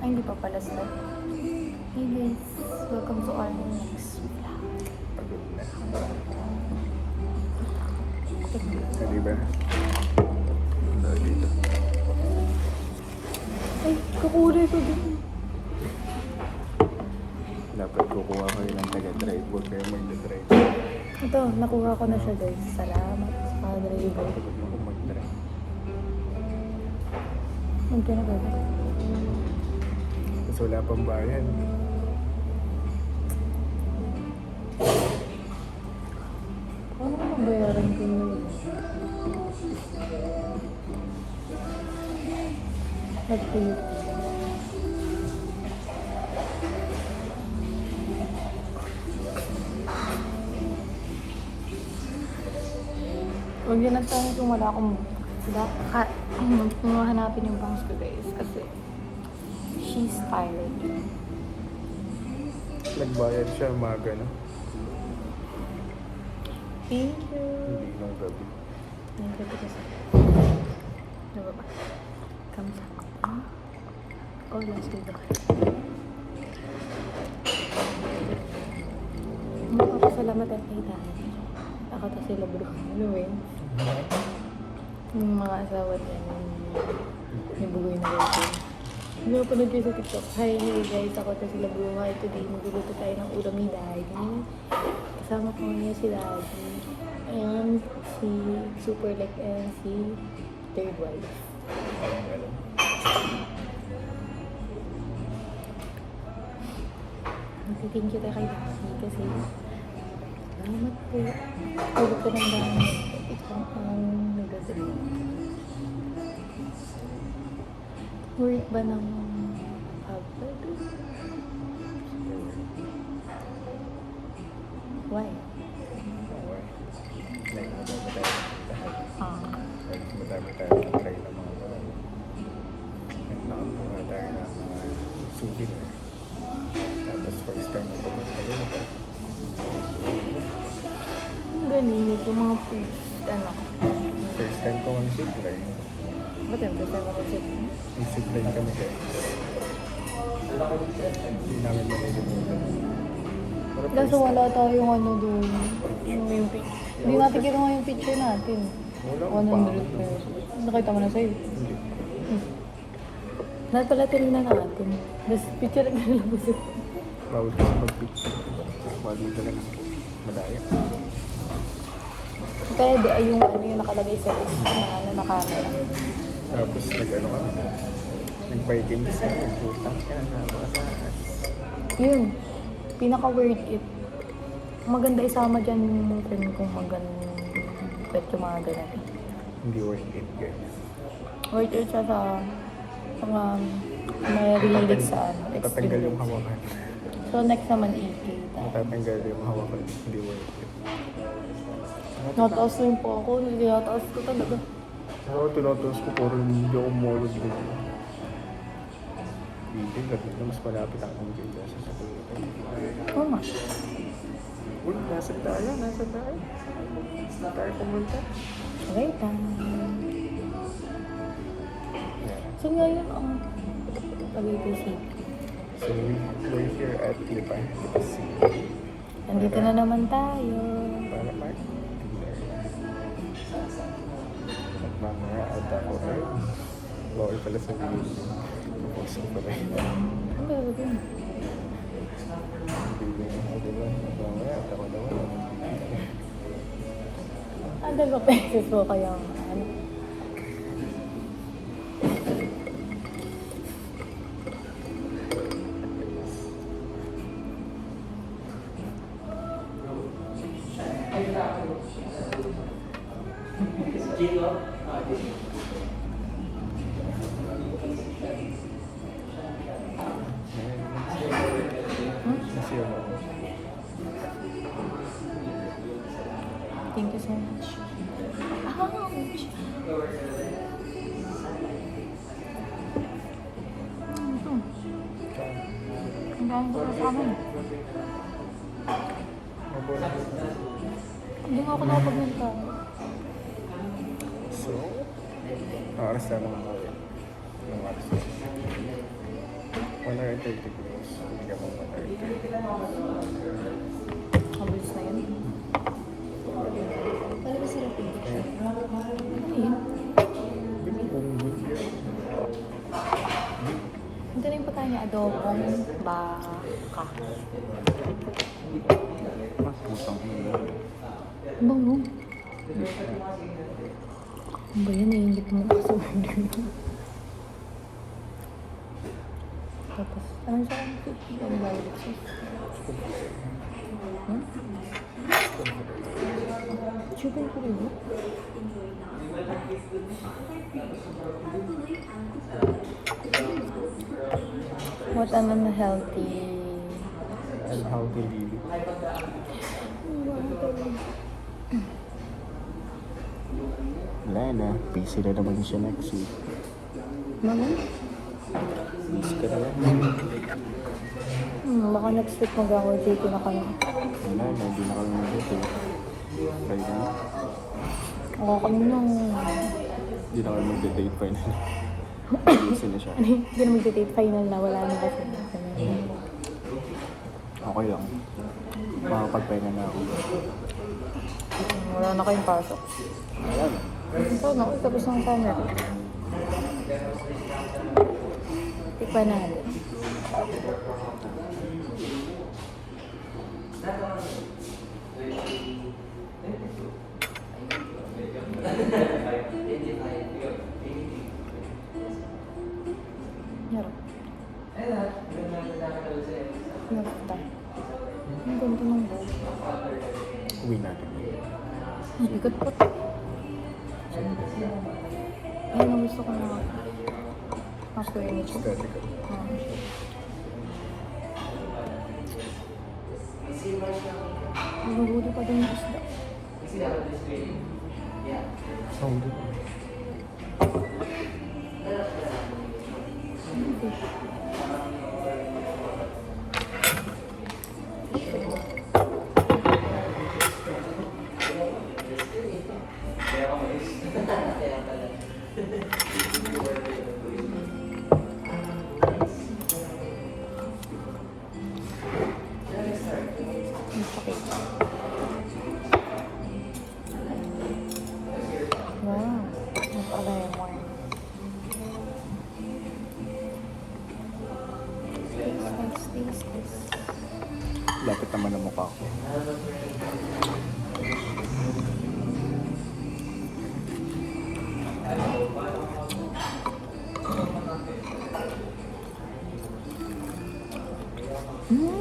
Ay, hindi pa pala start. Hey guys, welcome to our next vlog. Pagod na. Hindi ba? Dito. Ay, kukulay ko din. Dapat kukuha kayo ng taga-drive. Huwag kayo mag-drive. Ito, nakuha ko na siya guys. Salamat sa driver. Pagod mo kung mag-drive. Magkano ba? Tapos wala pang bayan. Paano ko mabayaran ko yun? Nag-pay. Huwag yun ang tanong kung wala akong hanapin yung bangs ko guys kasi she's tired. Nagbayad siya umaga, no? Thank you. Hindi nung gabi. Thank you kasi. Diba ba? Kamsa ko. Oh, last week ako. Magpapasalamat ang kay Daddy. Ako ta sila bro. Ano yun? Yung mga asawa niya yung bugoy na rin. Hindi ko panood kayo sa TikTok. Hi guys, ako ta sila bro. Hi, today magluluto tayo ng ulam ni Daddy. Kasama ko niya si Daddy. And si Super Like and si Third Wife. Thank you tayo kay Daddy kasi salamat po. Tulog ko ng dami. Ikaw ang nagdadali. Worth ba ng pagpag? Why? Madami tayo try ng mga nakakuha tayo ng mga souvenir. Tapos first time na pumunta rin ako. Ang galing ito mga food. Ano? First time ko ang zipline. Ba't yung first time ako siya? Yung zipline kami guys. Hindi namin malilimutan. Pero Kaso wala tayong ano doon. Yung hindi natin kinuha yung picture natin. Wala 100 pesos. Nakita mo na sa'yo. Hindi. Lahat pala tinignan natin. Tapos picture na nilabas. Bawal kasi mag-picture. Bawal mo talaga. Madaya. Kaya di ay yung ano yung nakalagay sa list na ano na camera. Tapos nag-ano kami. Nag-Vikings na. Nag-utang ka na. Mataas. Yun. Pinaka-worth it. Maganda isama dyan yung friend kong maganda. Yung mga ganun. Hindi worth it guys. Worth it siya sa mga may-related sa ano, Matatanggal yung experience. hawakan. So next naman 8K tayo. Matatanggal yung hawakan. Hindi worth it. Nataas rin po ako. Nataas ko talaga. Oo, tinotos ko puro hindi ako mulog dito. Hindi, gabi na mas malapit akong dito sa sakulitan. Oo nga. Uy, nasa tayo. Saan tayo pumunta? Okay, tayo. Yeah. So ngayon ang Tagaytay City. So, we're here at Lipa City. Nandito na naman tayo. Para mag-dinner. At mamaya, at ako ay bawal pala sa video. Tapos ko pala yun. Ano ba yun? Hindi ko diba? Mamaya, at ako naman. Ang dalawang pesos po kaya ano. Kasi yun ako. Thank you so much. Ouch! Ito. Ang dami ko sa amin. Mabuhay. Hindi nga ako nakapagmenta. So, oras na naman ako. Yung oras na. 130 grams. Bigyan mo 130. Mabilis na yun. Wala ba sila picture? Ano yun? Hintayin pa tayo niya adobong baka. Mas putang ina. Ang bango. Ano ba yan? Naiingit mo kasi order mo. Tapos, ano siya? Ang garlic sauce. Hmm? Chicken curry mo? What an unhealthy... And how to live. Wala na. Busy na naman siya next week. Mama? Busy ka na lang. Baka next week mag-ako-JT na kami. Wala na. Hindi na kami mag-date. Friday na. Oo, kami nung... Hindi na kami mag-date final. Busy na siya. Hindi na mag-date final na. Wala na kasi. Okay lang. Makapagpahinga na ako. Wala na kayong pasok. Wala na. So, no, tapos ng summer. Tikpa natin. Yarap. Nagta. Ang ganda ng buhok. Uwi natin. Ang bigat po. Ayun ang gusto ko na ako yung ito. Aesthetic. Magugulo pa din yung isda. Sound. Fish. Wow, napaka-lemon. Taste. Lapit naman ang mukha ko. Mmm!